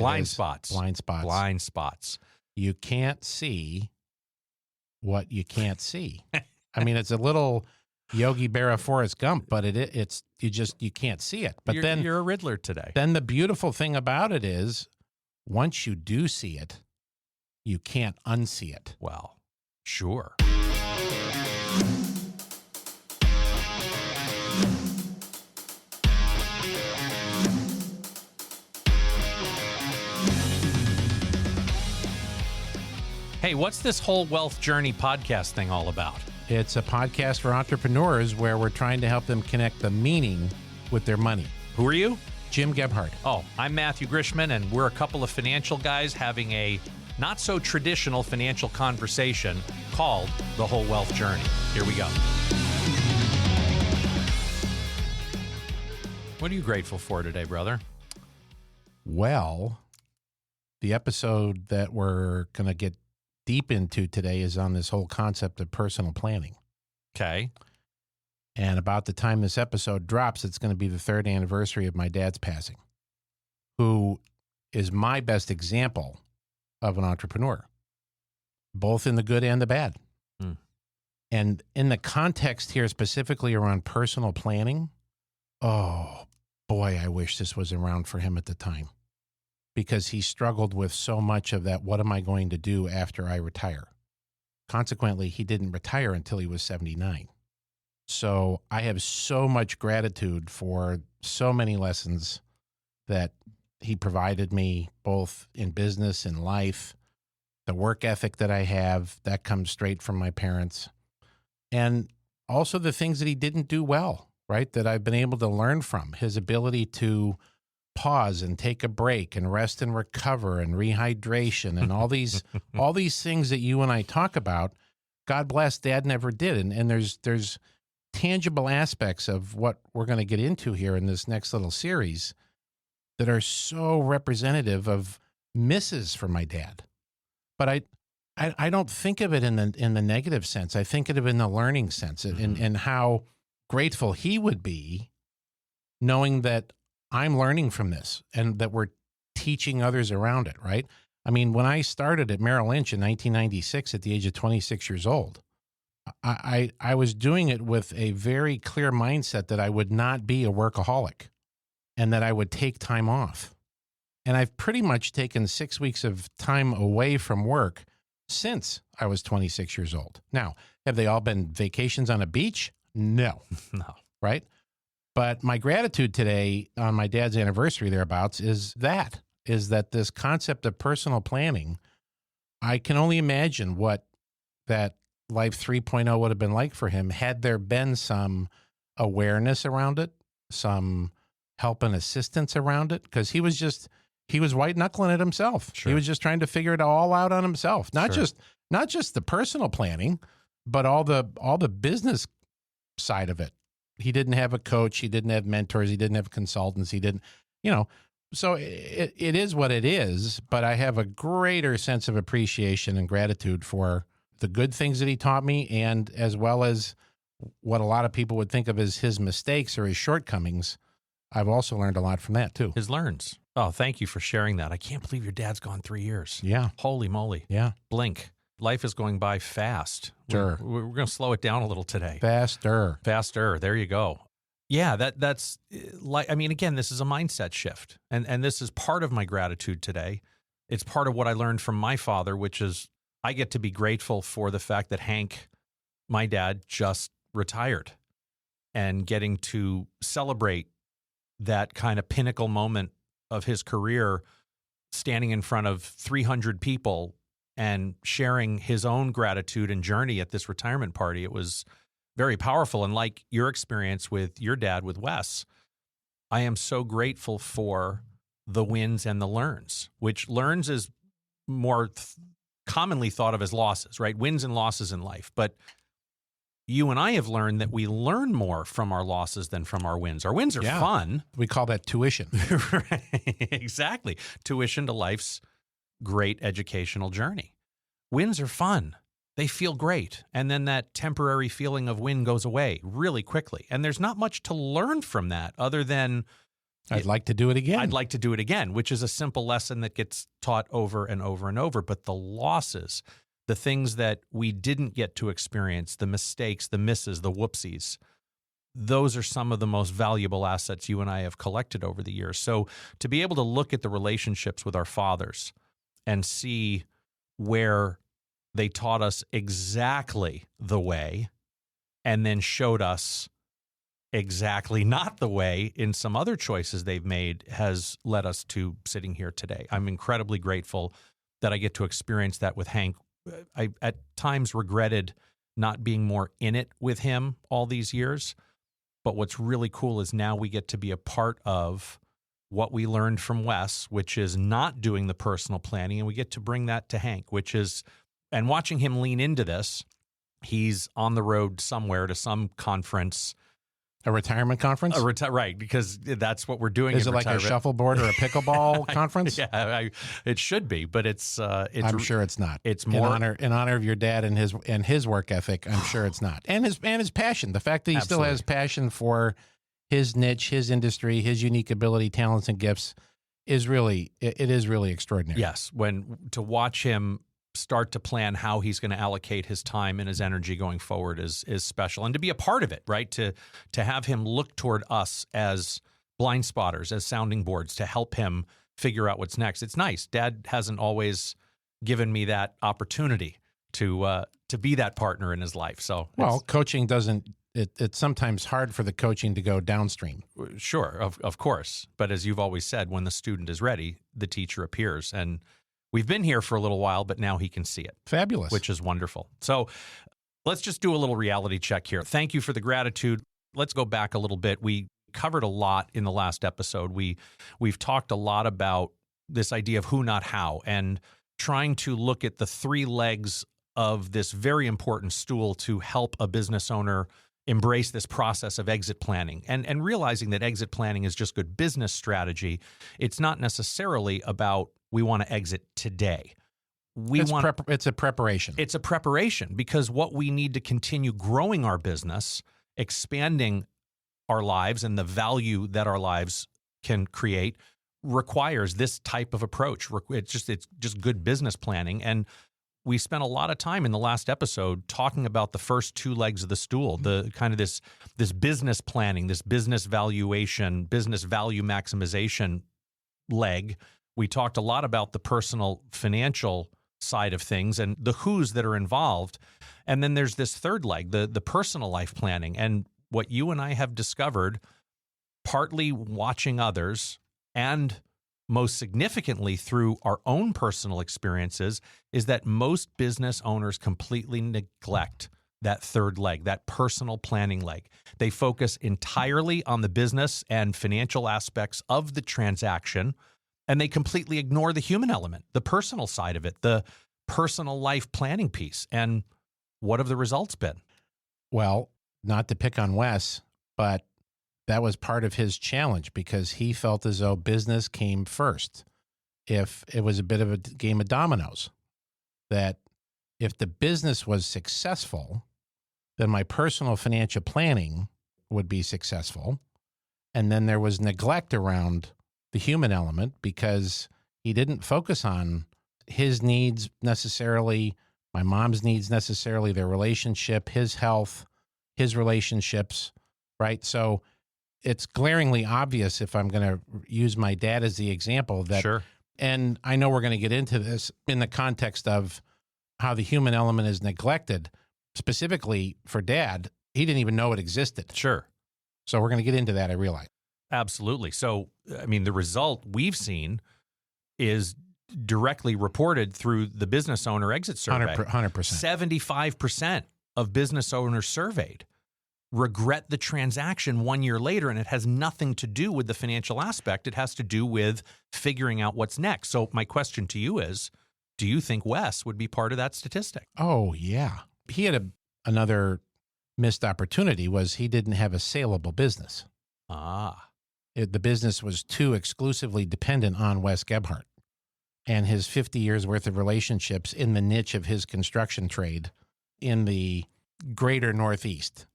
Blind spots. Blind spots. Blind spots. You can't see what you can't see. I mean, it's a little Yogi Berra Forrest Gump, but you can't see it. But you're a Riddler today. Then the beautiful thing about it is, once you do see it, you can't unsee it. Well, sure. Hey, what's this whole wealth journey podcast thing all about? It's a podcast for entrepreneurs where we're trying to help them connect the meaning with their money. Who are you? Jim Gebhardt. Oh, I'm Matthew Grishman, and we're a couple of financial guys having a not-so-traditional financial conversation called The Whole Wealth Journey. Here we go. What are you grateful for today, brother? Well, the episode that we're going to get deep into today is on this whole concept of personal planning. Okay. And about the time this episode drops, it's going to be the 3rd anniversary of my dad's passing, who is my best example of an entrepreneur, both in the good and the bad. Mm. And in the context here, specifically around personal planning, oh boy, I wish this was around for him at the time, because he struggled with so much of that. What am I going to do after I retire? Consequently, he didn't retire until he was 79. So I have so much gratitude for so many lessons that he provided me, both in business and life. The work ethic that I have, that comes straight from my parents. And also the things that he didn't do well, right? That I've been able to learn from. His ability to pause and take a break and rest and recover and rehydration and all these things that you and I talk about. God bless, Dad never did. And there's tangible aspects of what we're going to get into here in this next little series that are so representative of misses for my dad. But I don't think of it in the negative sense. I think of it in the learning sense, and how grateful he would be knowing that I'm learning from this and that we're teaching others around it, right? I mean, when I started at Merrill Lynch in 1996 at the age of 26 years old, I was doing it with a very clear mindset that I would not be a workaholic and that I would take time off. And I've pretty much taken 6 weeks of time away from work since I was 26 years old. Now, have they all been vacations on a beach? No. No. Right? But my gratitude today on my dad's anniversary thereabouts is that this concept of personal planning, I can only imagine what that Life 3.0 would have been like for him had there been some awareness around it, some help and assistance around it, because he was white knuckling it himself. Sure. He was just trying to figure it all out on himself. Not Sure. just the personal planning, but all the business side of it. He didn't have a coach. He didn't have mentors. He didn't have consultants. He didn't, so it is what it is, but I have a greater sense of appreciation and gratitude for the good things that he taught me, and as well as what a lot of people would think of as his mistakes or his shortcomings. I've also learned a lot from that too. His learns. Oh, thank you for sharing that. I can't believe your dad's gone 3 years. Yeah. Holy moly. Yeah. Blink. Life is going by fast. Sure. We're going to slow it down a little today. Faster. There you go. Yeah, that's like, I mean, again, this is a mindset shift. And this is part of my gratitude today. It's part of what I learned from my father, which is I get to be grateful for the fact that Hank, my dad, just retired, and getting to celebrate that kind of pinnacle moment of his career, standing in front of 300 people and sharing his own gratitude and journey at this retirement party. It was very powerful. And like your experience with your dad, with Wes, I am so grateful for the wins and the learns, which learns is more commonly thought of as losses, right? Wins and losses in life. But you and I have learned that we learn more from our losses than from our wins. Our wins are fun. We call that tuition. Right. Exactly. Tuition to life's great educational journey. Wins are fun. They feel great. And then that temporary feeling of win goes away really quickly. And there's not much to learn from that other than I'd like to do it again. I'd like to do it again, which is a simple lesson that gets taught over and over and over. But the losses, the things that we didn't get to experience, the mistakes, the misses, the whoopsies, those are some of the most valuable assets you and I have collected over the years. So to be able to look at the relationships with our fathers and see where they taught us exactly the way and then showed us exactly not the way in some other choices they've made has led us to sitting here today. I'm incredibly grateful that I get to experience that with Hank. I at times regretted not being more in it with him all these years. But what's really cool is now we get to be a part of what we learned from Wes, which is not doing the personal planning. And we get to bring that to Hank, and watching him lean into this, he's on the road somewhere to some conference. A retirement conference? Right, because that's what we're doing. Is it like a shuffleboard or a pickleball conference? Yeah, it should be, but it's. I'm sure it's not. It's more in honor of your dad and his work ethic. I'm sure it's not, and his passion. The fact that he still has passion for his niche, his industry, his unique ability, talents, and gifts is really extraordinary. Yes, to watch him start to plan how he's going to allocate his time and his energy going forward is special. And to be a part of it, right? To have him look toward us as blind spotters, as sounding boards, to help him figure out what's next. It's nice. Dad hasn't always given me that opportunity to be that partner in his life. So coaching doesn't. It's sometimes hard for the coaching to go downstream. Sure, of course. But as you've always said, when the student is ready, the teacher appears. And we've been here for a little while, but now he can see it. Fabulous. Which is wonderful. So let's just do a little reality check here. Thank you for the gratitude. Let's go back a little bit. We covered a lot in the last episode. We've talked a lot about this idea of who, not how, and trying to look at the three legs of this very important stool to help a business owner embrace this process of exit planning and realizing that exit planning is just good business strategy. It's not necessarily about we want to exit today. It's a preparation. It's a preparation because what we need to continue growing our business, expanding our lives and the value that our lives can create requires this type of approach. It's just good business planning. And we spent a lot of time in the last episode talking about the first two legs of the stool, the kind of this business planning, this business valuation, business value maximization leg. We talked a lot about the personal financial side of things and the who's that are involved. And then there's this third leg, the personal life planning. And what you and I have discovered, partly watching others and most significantly through our own personal experiences, is that most business owners completely neglect that third leg, that personal planning leg. They focus entirely on the business and financial aspects of the transaction, and they completely ignore the human element, the personal side of it, the personal life planning piece. And what have the results been? Well, not to pick on Wes, but that was part of his challenge because he felt as though business came first. If it was a bit of a game of dominoes, that if the business was successful, then my personal financial planning would be successful. And then there was neglect around the human element because he didn't focus on his needs necessarily, my mom's needs necessarily, their relationship, his health, his relationships, right? So it's glaringly obvious, if I'm going to use my dad as the example, that, sure. And I know we're going to get into this in the context of how the human element is neglected. Specifically for Dad, he didn't even know it existed. Sure. So we're going to get into that, I realize. Absolutely. So, I mean, the result we've seen is directly reported through the business owner exit survey. 100%. 75% of business owners surveyed regret the transaction 1 year later, and it has nothing to do with the financial aspect. It has to do with figuring out what's next. So my question to you is, do you think Wes would be part of that statistic? Oh, yeah. He had another missed opportunity was he didn't have a saleable business. The business was too exclusively dependent on Wes Gebhardt and his 50 years worth of relationships in the niche of his construction trade in the greater Northeast.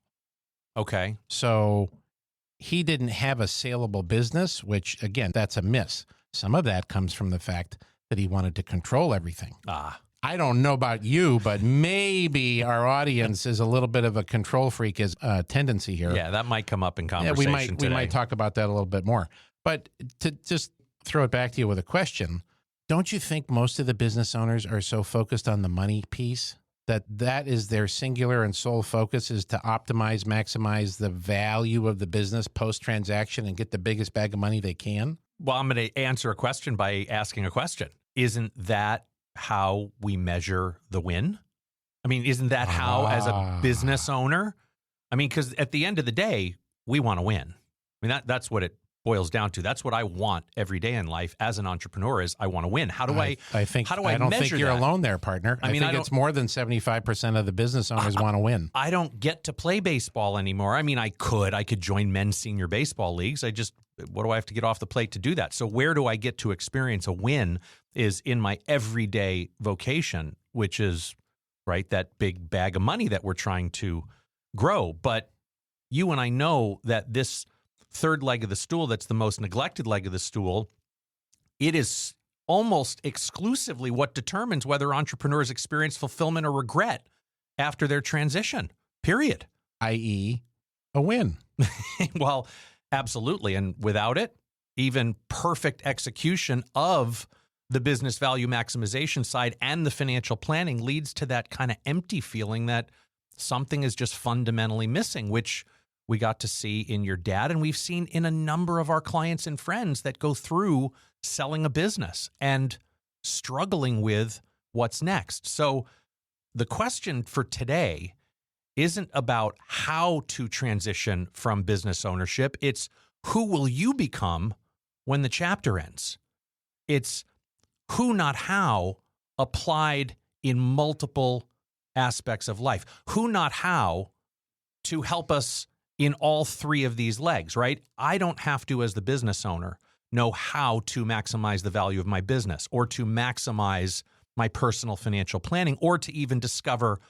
Okay. So he didn't have a saleable business, which, again, that's a miss. Some of that comes from the fact that he wanted to control everything. I don't know about you, but maybe our audience is a little bit of a control freak as tendency here. Yeah, that might come up in conversation today. We might talk about that a little bit more. But to just throw it back to you with a question, don't you think most of the business owners are so focused on the money piece that is their singular and sole focus, is to optimize, maximize the value of the business post-transaction and get the biggest bag of money they can? Well, I'm going to answer a question by asking a question. Isn't that how we measure the win? I mean, isn't that how, as a business owner? I mean, because at the end of the day, we want to win. I mean, that's what it boils down to. That's what I want every day in life as an entrepreneur is I want to win. How do I think how do I don't measure think you're that? alone there, partner. I think it's more than 75% of the business owners want to win. I don't get to play baseball anymore. I mean, I could join men's senior baseball leagues. What do I have to get off the plate to do that? So where do I get to experience a win is in my everyday vocation, which is, right, that big bag of money that we're trying to grow. But you and I know that this third leg of the stool, that's the most neglected leg of the stool, it is almost exclusively what determines whether entrepreneurs experience fulfillment or regret after their transition, period. I.e., a win. Well, absolutely. And without it, even perfect execution of the business value maximization side and the financial planning leads to that kind of empty feeling that something is just fundamentally missing, which we got to see in your dad, and we've seen in a number of our clients and friends that go through selling a business and struggling with what's next. So the question for today isn't about how to transition from business ownership. It's who will you become when the chapter ends? It's who, not how, applied in multiple aspects of life. Who, not how, to help us in all three of these legs, right? I don't have to, as the business owner, know how to maximize the value of my business or to maximize my personal financial planning or to even discover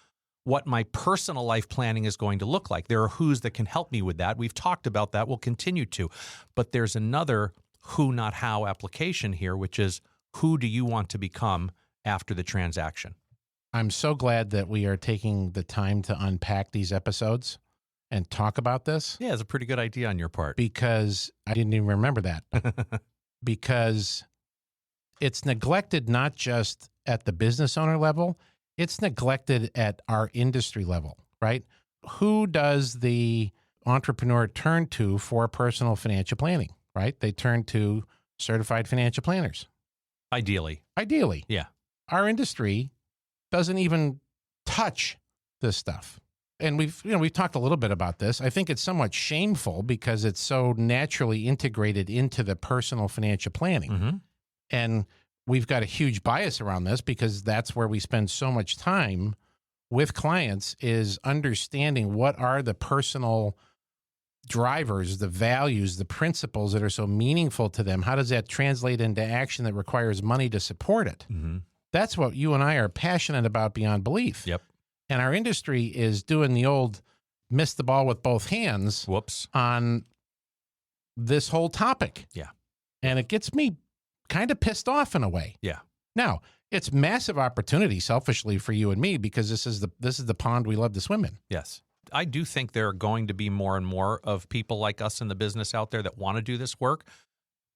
what my personal life planning is going to look like. There are who's that can help me with that. We've talked about that. We'll continue to. But there's another who, not how application here, which is who do you want to become after the transaction? I'm so glad that we are taking the time to unpack these episodes and talk about this. Yeah, it's a pretty good idea on your part. Because I didn't even remember that. Because it's neglected not just at the business owner level, it's neglected at our industry level, right? Who does the entrepreneur turn to for personal financial planning, right? They turn to certified financial planners. Ideally. Yeah. Our industry doesn't even touch this stuff. And we've talked a little bit about this. I think it's somewhat shameful because it's so naturally integrated into the personal financial planning. Mm-hmm. And we've got a huge bias around this because that's where we spend so much time with clients, is understanding what are the personal drivers, the values, the principles that are so meaningful to them. How does that translate into action that requires money to support it? Mm-hmm. That's what you and I are passionate about beyond belief. Yep. And our industry is doing the old miss the ball with both hands on this whole topic. Yeah. And it gets me kind of pissed off in a way. Yeah. Now, it's massive opportunity selfishly for you and me because this is the pond we love to swim in. Yes. I do think there are going to be more and more of people like us in the business out there that want to do this work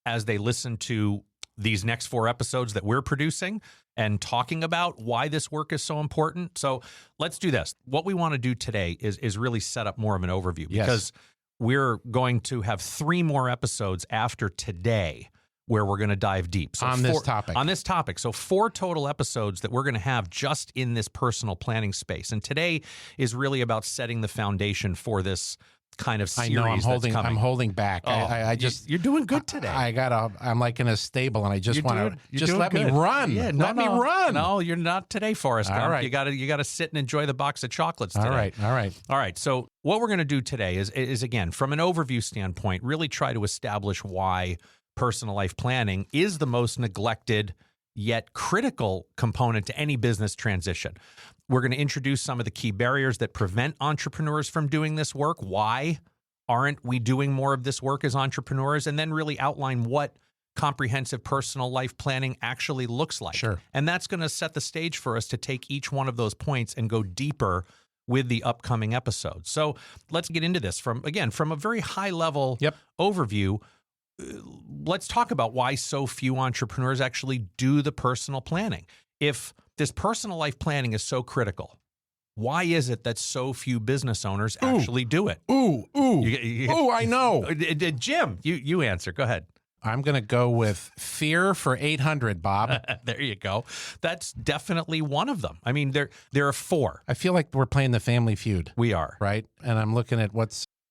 as they listen to these next 4 episodes that we're producing and talking about why this work is so important. So let's do this. What we want to do today is really set up more of an overview because we're going to have 3 more episodes after today where we're going to dive deep. So on this topic. So 4 total episodes that we're going to have just in this personal planning space. And today is really about setting the foundation for this kind of series. I know I'm holding back. I just you're doing good today. I'm like in a stable and I just want to just let good. me run. Yeah, let me run. No, you're not today, Forrest Gump. All right. You got to sit and enjoy the box of chocolates today. All right. So what we're going to do today is again, from an overview standpoint, really try to establish why personal life planning is the most neglected yet critical component to any business transition. We're going to introduce some of the key barriers that prevent entrepreneurs from doing this work, why aren't we doing more of this work as entrepreneurs? And then really outline what comprehensive personal life planning actually looks like. Sure. And that's going to set the stage for us to take each one of those points and go deeper with the upcoming episodes. So let's get into this from a very high level overview. Let's talk about why so few entrepreneurs actually do the personal planning. If this personal life planning is so critical, why is it that so few business owners actually do it? I know. Jim, you answer. Go ahead. I'm going to go with fear for 800, Bob. There you go. That's definitely one of them. I mean, there are four. I feel like we're playing the Family Feud. We are. Right? And I'm looking at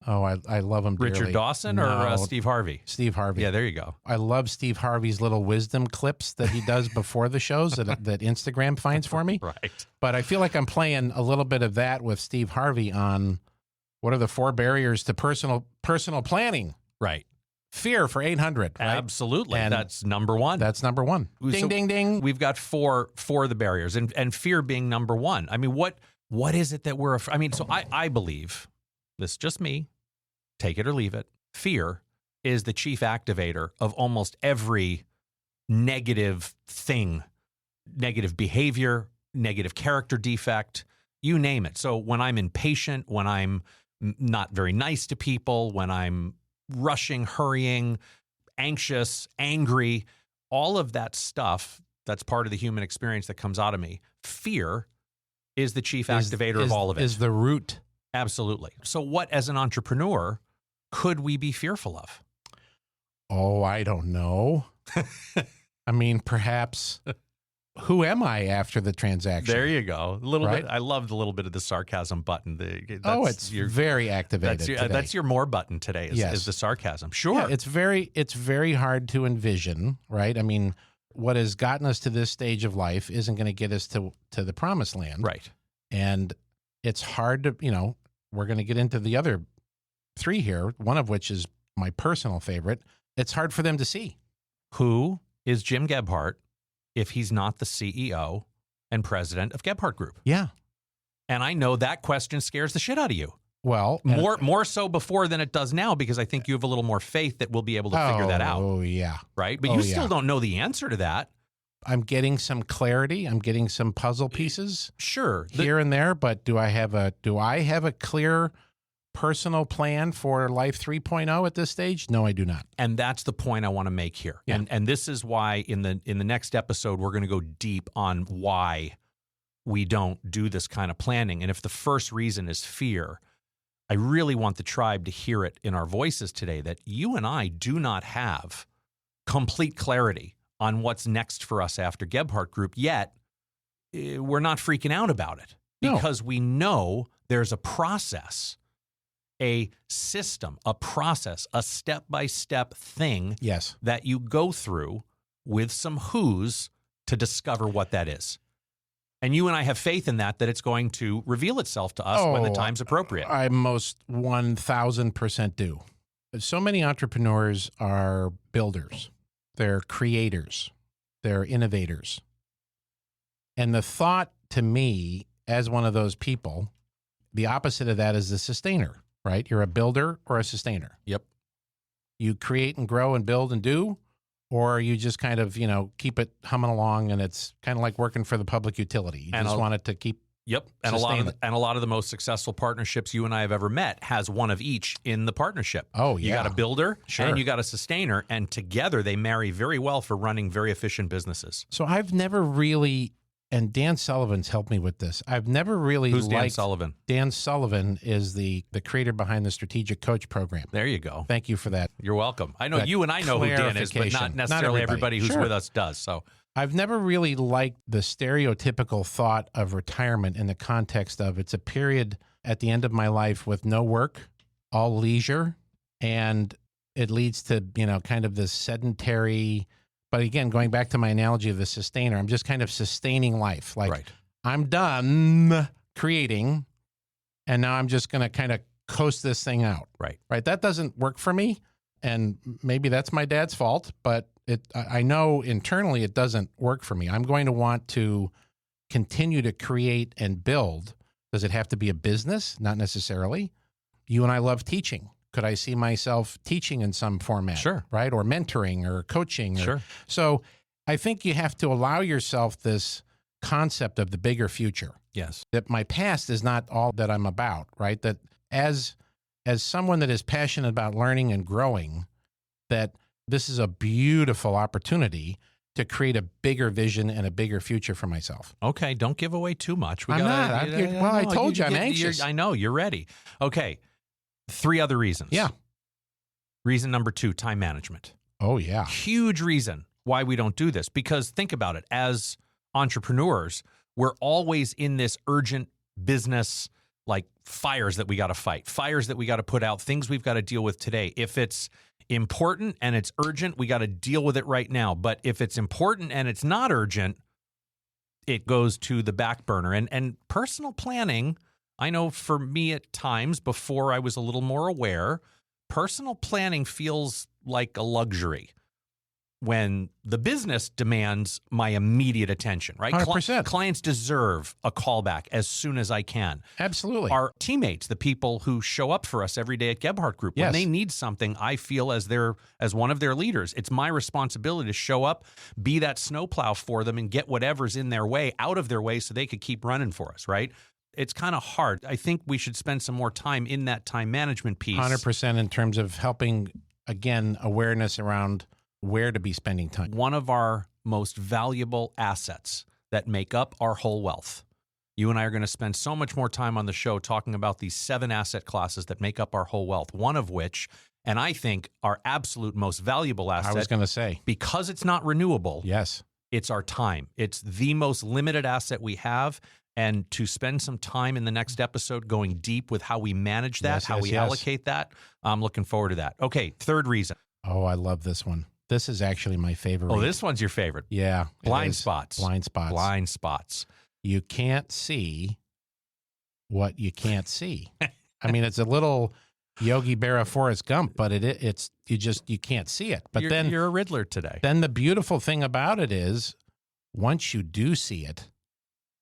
I love him dearly. Richard Dawson or Steve Harvey? Steve Harvey. Yeah, there you go. I love Steve Harvey's little wisdom clips that he does before the shows that Instagram finds for me. Right. But I feel like I'm playing a little bit of that with Steve Harvey on what are the 4 barriers to personal planning. Right. Fear for 800. Right? Absolutely. And that's number one. That's number one. Ding, ding, ding. We've got four of the barriers and fear being number one. I mean, what is it that we're afraid? I mean, so I believe, this is just me, take it or leave it, fear is the chief activator of almost every negative thing, negative behavior, negative character defect, you name it. So when I'm impatient, when I'm not very nice to people, when I'm rushing, hurrying, anxious, angry, all of that stuff, that's part of the human experience that comes out of me. Fear is the chief activator of all of it. Is the root. Absolutely. So what, as an entrepreneur, could we be fearful of? Oh, I don't know. I mean, perhaps, who am I after the transaction? There you go. A little Right? bit. I loved a little bit of the sarcasm button. It's very activated today. That's your more button today Yes. is the sarcasm. Sure. Yeah, it's very hard to envision, right? I mean, what has gotten us to this stage of life isn't going to get us to the promised land. Right. And it's hard to, we're going to get into the other 3 here, one of which is my personal favorite. It's hard for them to see. Who is Jim Gebhardt if he's not the CEO and president of Gebhardt Group? Yeah. And I know that question scares the shit out of you. Well, More so before than it does now, because I think you have a little more faith that we'll be able to figure that out. Oh, yeah. Right? But you still don't know the answer to that. I'm getting some clarity. I'm getting some puzzle pieces. Sure. Here and there, but do I have a clear personal plan for Life 3.0 at this stage? No, I do not. And that's the point I want to make here. Yeah. And this is why in the next episode we're going to go deep on why we don't do this kind of planning. And if the first reason is fear, I really want the tribe to hear it in our voices today that you and I do not have complete clarity on what's next for us after Gebhardt Group, yet we're not freaking out about it because we know there's a process, a system, a process, a step-by-step thing that you go through with some who's to discover what that is. And you and I have faith in that it's going to reveal itself to us when the time's appropriate. I most 1,000% do. So many entrepreneurs are builders. They're creators. They're innovators. And the thought to me, as one of those people, the opposite of that is the sustainer, right? You're a builder or a sustainer. Yep. You create and grow and build and do, or you just kind of, keep it humming along, and it's kind of like working for the public utility. You just want it to keep. Yep. And a lot of the most successful partnerships you and I have ever met has one of each in the partnership. Oh, yeah. You got a builder and you got a sustainer, and together they marry very well for running very efficient businesses. So I've never really, and Dan Sullivan's helped me with this. I've never really Who's liked. Dan Sullivan? Dan Sullivan is the creator behind the Strategic Coach Program. There you go. Thank you for that. You're welcome. I know you and I know who Dan is, but not necessarily everybody who's with us does. So I've never really liked the stereotypical thought of retirement in the context of it's a period at the end of my life with no work, all leisure, and it leads to, kind of this sedentary. But again, going back to my analogy of the sustainer, I'm just kind of sustaining life. Like I'm done creating, and now I'm just going to kind of coast this thing out. Right. That doesn't work for me. And maybe that's my dad's fault, but I know internally it doesn't work for me. I'm going to want to continue to create and build. Does it have to be a business? Not necessarily. You and I love teaching. Could I see myself teaching in some format? Sure. Right? Or mentoring or coaching. Sure. So I think you have to allow yourself this concept of the bigger future. Yes. That my past is not all that I'm about, right? That as someone that is passionate about learning and growing, that this is a beautiful opportunity to create a bigger vision and a bigger future for myself. Okay, don't give away too much. I'm not. I told you I'm anxious. I know, you're ready. Okay, 3 other reasons. Yeah. Reason number 2, time management. Oh, yeah. Huge reason why we don't do this, because think about it. As entrepreneurs, we're always in this urgent business, like fires that we got to fight, fires that we got to put out, things we've got to deal with today. If it's important and it's urgent, we got to deal with it right now. But if it's important and it's not urgent, it goes to the back burner. And personal planning, I know for me at times, before I was a little more aware, personal planning feels like a luxury when the business demands my immediate attention, right? 100%. Clients deserve a callback as soon as I can. Absolutely. Our teammates, the people who show up for us every day at Gebhardt Group, Yes. when they need something, I feel as one of their leaders, it's my responsibility to show up, be that snowplow for them, and get whatever's in their way out of their way so they could keep running for us, right? It's kind of hard. I think we should spend some more time in that time management piece. 100% in terms of helping, again, awareness around where to be spending time. One of our most valuable assets that make up our whole wealth. You and I are going to spend so much more time on the show talking about these 7 asset classes that make up our whole wealth, one of which, and I think our absolute most valuable asset, I was going to say, because it's not renewable, yes, it's our time. It's the most limited asset we have. And to spend some time in the next episode going deep with how we manage that, how we allocate that, I'm looking forward to that. Okay, 3rd reason. Oh, I love this one. This is actually my favorite. Oh, this one's your favorite. Yeah. Blind spots. Blind spots. Blind spots. You can't see what you can't see. I mean, it's a little Yogi Berra Forrest Gump, but you can't see it. But you're a Riddler today. Then the beautiful thing about it is once you do see it,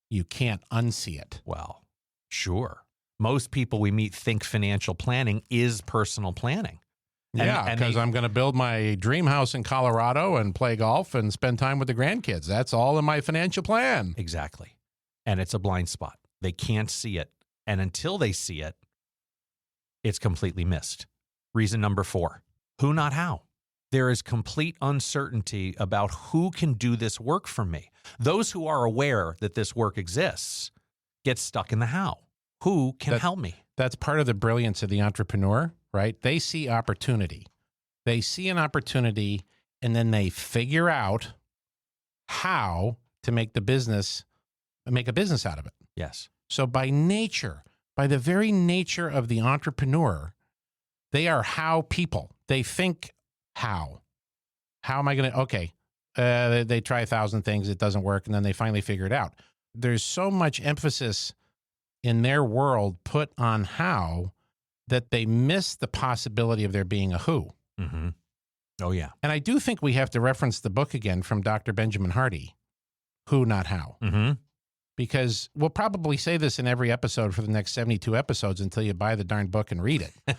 you can't unsee it. Well, sure. Most people we meet think financial planning is personal planning. Yeah, because I'm going to build my dream house in Colorado and play golf and spend time with the grandkids. That's all in my financial plan. Exactly. And it's a blind spot. They can't see it. And until they see it, it's completely missed. Reason number 4, who, not how. There is complete uncertainty about who can do this work for me. Those who are aware that this work exists get stuck in the how. Who can help me? That's part of the brilliance of the entrepreneur, right? They see opportunity. They see an opportunity, and then they figure out how to make a business out of it. Yes. So by the very nature of the entrepreneur, they are how people. They think how. How am I going to, okay, they try 1,000 things, it doesn't work, and then they finally figure it out. There's so much emphasis in their world put on how that they miss the possibility of there being a who. Mm-hmm. Oh, yeah. And I do think we have to reference the book again from Dr. Benjamin Hardy, Who, Not How. Mm-hmm. Because we'll probably say this in every episode for the next 72 episodes until you buy the darn book and read it.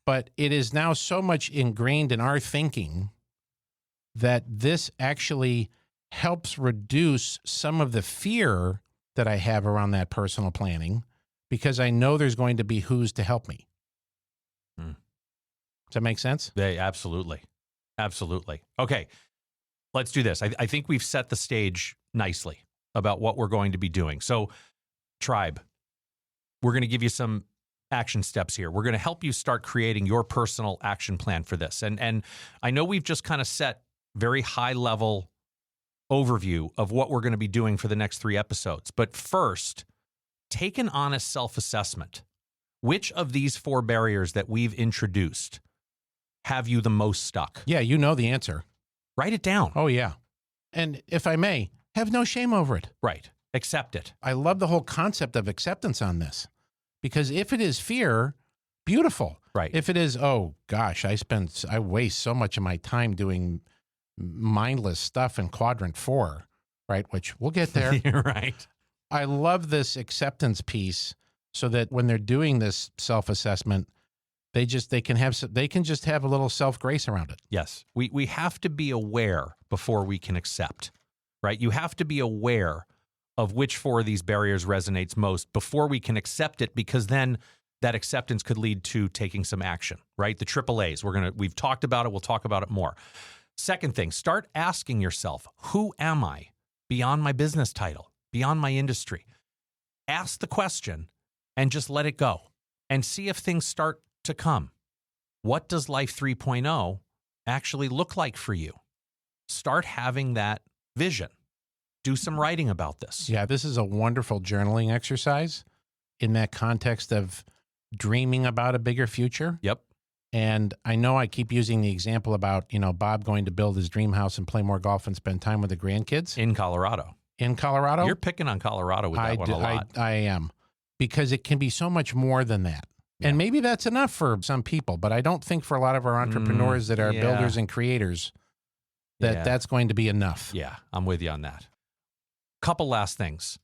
But it is now so much ingrained in our thinking that this actually helps reduce some of the fear that I have around that personal planning, because I know there's going to be who's to help me. Does that make sense? Absolutely. Absolutely. Okay, let's do this. I think we've set the stage nicely about what we're going to be doing. So, tribe, we're going to give you some action steps here. We're going to help you start creating your personal action plan for this. And I know we've just kind of set very high level overview of what we're going to be doing for the next 3 episodes. But first, take an honest self-assessment. Which of these 4 barriers that we've introduced have you the most stuck? Yeah, you know the answer. Write it down. Oh, yeah. And if I may, have no shame over it. Right. Accept it. I love the whole concept of acceptance on this, because if it is fear, beautiful. Right. If it is, oh gosh, I waste so much of my time doing mindless stuff in quadrant 4, right? Which we'll get there. Right. I love this acceptance piece, so that when they're doing this self-assessment, They can just have a little self-grace around it. Yes. We have to be aware before we can accept, right? You have to be aware of which four of these barriers resonates most before we can accept it, because then that acceptance could lead to taking some action, right? The AAAs, we've talked about it. We'll talk about it more. Second thing, start asking yourself, who am I beyond my business title, beyond my industry? Ask the question and just let it go and see if things start to come. What does Life 3.0 actually look like for you? Start having that vision. Do some writing about this. Yeah, this is a wonderful journaling exercise in that context of dreaming about a bigger future. Yep. And I know I keep using the example about, Bob going to build his dream house and play more golf and spend time with the grandkids. In Colorado. In Colorado? You're picking on Colorado with that one a lot. I am. Because it can be so much more than that. Yeah. And maybe that's enough for some people, but I don't think for a lot of our entrepreneurs that are builders and creators that's going to be enough. Yeah, I'm with you on that. Couple last things.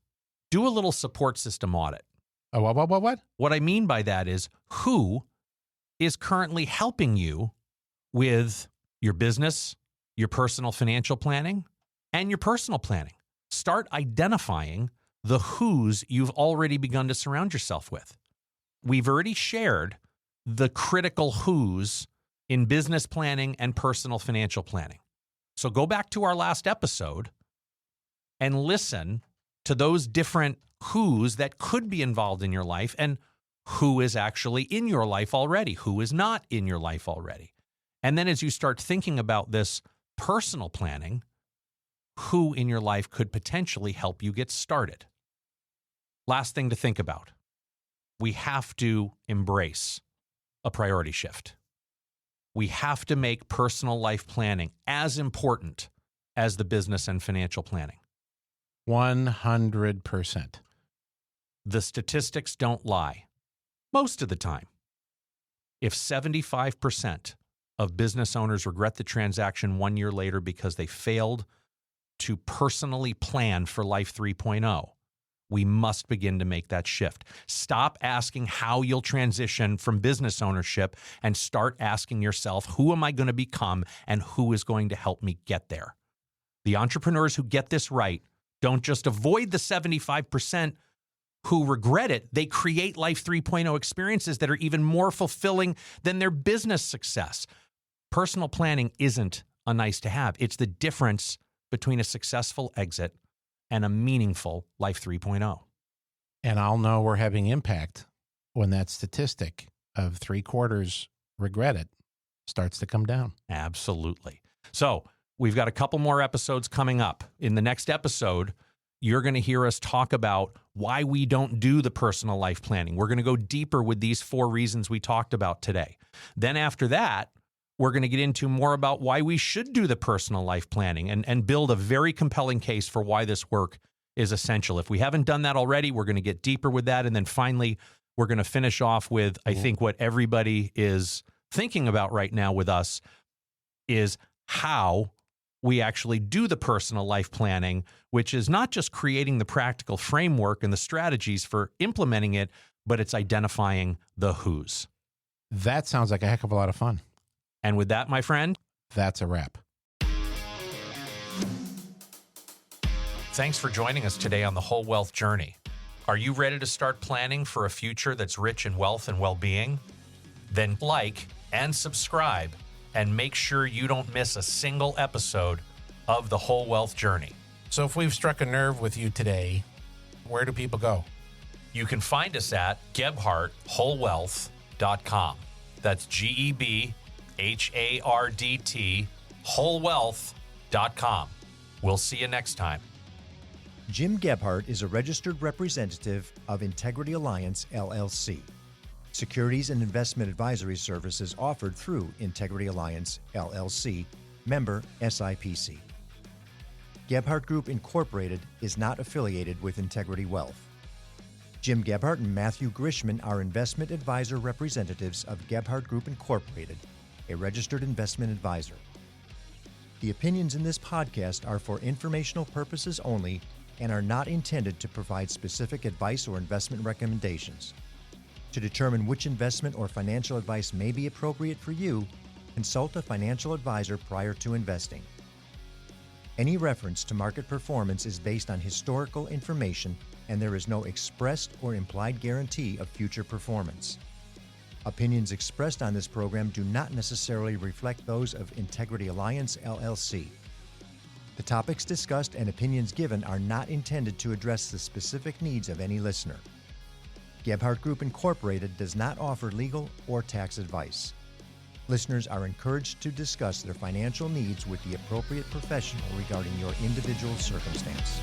Do a little support system audit. Oh, what? What I mean by that is, who is currently helping you with your business, your personal financial planning, and your personal planning? Start identifying the who's you've already begun to surround yourself with. We've already shared the critical who's in business planning and personal financial planning. So go back to our last episode and listen to those different who's that could be involved in your life and who is actually in your life already, who is not in your life already. And then as you start thinking about this personal planning, who in your life could potentially help you get started. Last thing to think about. We have to embrace a priority shift. We have to make personal life planning as important as the business and financial planning. 100%. The statistics don't lie. Most of the time, if 75% of business owners regret the transaction 1 year later because they failed to personally plan for Life 3.0, we must begin to make that shift. Stop asking how you'll transition from business ownership and start asking yourself, who am I going to become and who is going to help me get there? The entrepreneurs who get this right don't just avoid the 75% who regret it. They create Life 3.0 experiences that are even more fulfilling than their business success. Personal planning isn't a nice to have. It's the difference between a successful exit and a meaningful Life 3.0. And I'll know we're having impact when that statistic of 3/4 regret it starts to come down. Absolutely. So we've got a couple more episodes coming up. In the next episode, you're going to hear us talk about why we don't do the personal life planning. We're going to go deeper with these 4 reasons we talked about today. Then after that, we're going to get into more about why we should do the personal life planning and build a very compelling case for why this work is essential. If we haven't done that already, we're going to get deeper with that. And then finally, we're going to finish off with, I think, what everybody is thinking about right now with us is how we actually do the personal life planning, which is not just creating the practical framework and the strategies for implementing it, but it's identifying the who's. That sounds like a heck of a lot of fun. And with that, my friend, that's a wrap. Thanks for joining us today on the Whole Wealth Journey. Are you ready to start planning for a future that's rich in wealth and well-being? Then like and subscribe and make sure you don't miss a single episode of the Whole Wealth Journey. So if we've struck a nerve with you today, where do people go? You can find us at GebhardtWholeWealth.com. That's GEBHARDT wholewealth.com. We'll see you next time. Jim Gebhardt is a registered representative of Integrity Alliance, LLC. Securities and investment advisory services offered through Integrity Alliance, LLC, member SIPC. Gebhardt Group Incorporated is not affiliated with Integrity Wealth. Jim Gebhardt and Matthew Grishman are investment advisor representatives of Gebhardt Group Incorporated, a registered investment advisor. The opinions in this podcast are for informational purposes only and are not intended to provide specific advice or investment recommendations. To determine which investment or financial advice may be appropriate for you, consult a financial advisor prior to investing. Any reference to market performance is based on historical information, and there is no expressed or implied guarantee of future performance. Opinions expressed on this program do not necessarily reflect those of Integrity Alliance, LLC. The topics discussed and opinions given are not intended to address the specific needs of any listener. Gebhardt Group Incorporated does not offer legal or tax advice. Listeners are encouraged to discuss their financial needs with the appropriate professional regarding your individual circumstance.